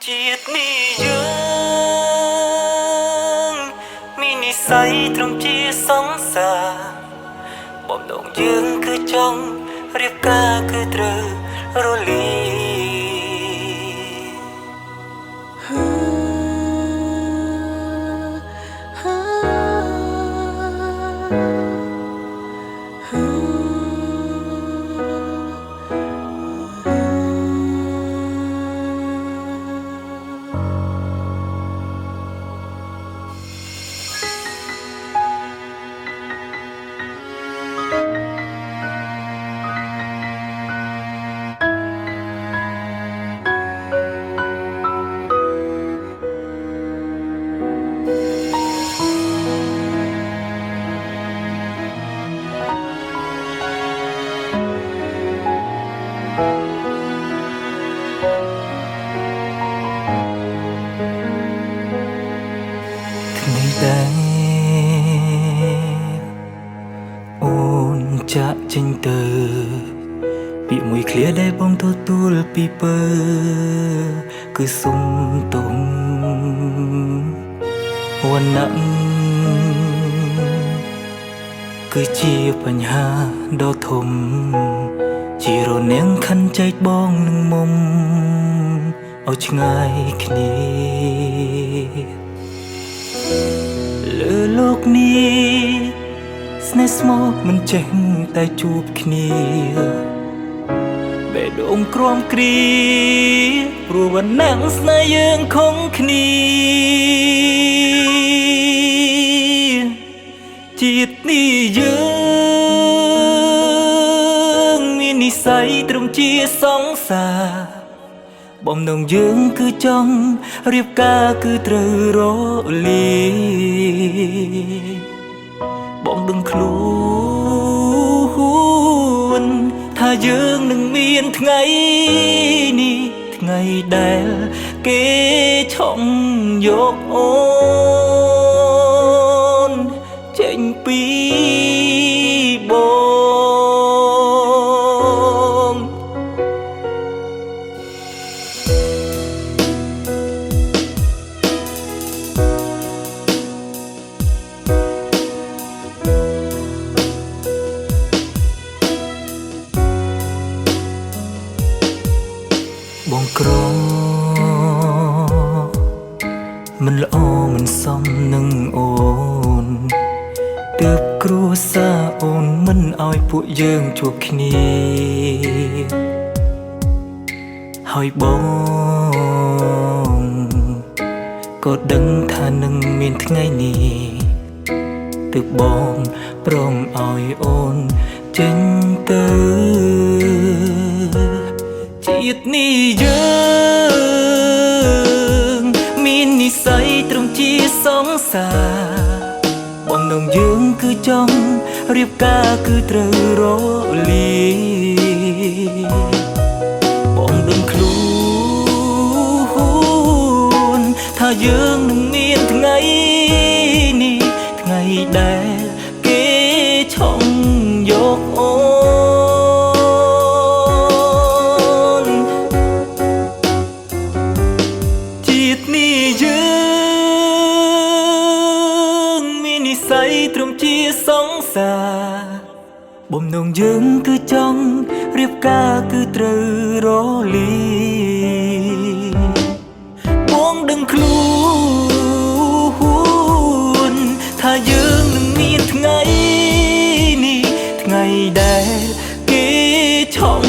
ជាតិនេះយើងមាននិស្ស័យត្រឹមជាសង្សារបំណងយើងគឺចង់រៀបការគឺត្រូវរលាអូនចាក់ចេញទៅពាក្យមួយឃ្លាដែលបងទទួលពីពើគឺសុំទងវណ្ណៈគឺជាបញ្ហាដ៏ធំជារនាងខណ្ឌចែកបងនឹងមុំឲ្យឆ្ងាយគ្នាលើលោកនេះស្នេហ៍ស្មោកមិនចេះតែជួបគ្នាបេះដូងក្រំគ្រាព្រោះវណ្ណៈស្នេហ៍យើងខុសគ្នាជាតិនេះយើងមាននិស្ស័យត្រឹមជាសង្សារបំណងយើងគឺចង់រៀបការគឺត្រូវរលាបងដឹងខ្លួនថាយើងនឹងមានថ្ងៃនេះថ្ងៃដែលគេឆក់យកអូនចេញពីបងបងក្រមិនល្អមិនសមនឹងអូនទើបគ្រួសារអូនមិនឲ្យពួកយើងជួបគ្នាហើយបងក៏ដឹងថានឹងមានថ្ងៃនេះទើបបងព្រមឲ្យអូនចេញទៅជាតិនេះយើងមាននិស្ស័យត្រឹមជាសង្សារបំណងយើងគឺចង់រៀបការគឺត្រូវរលាបងដឹងខ្លួនថាយើងនឹងមានថ្ងៃនេះថ្ងៃដែលគេឆក់យកអូត្រឹមជាសង្សារបំណងយើងគឺចង់រៀបការគឺត្រូវរលាបងដឹងខ្លួនថាយើងនឹងមានថ្ងៃនេះថ្ងៃដែលគេឆក់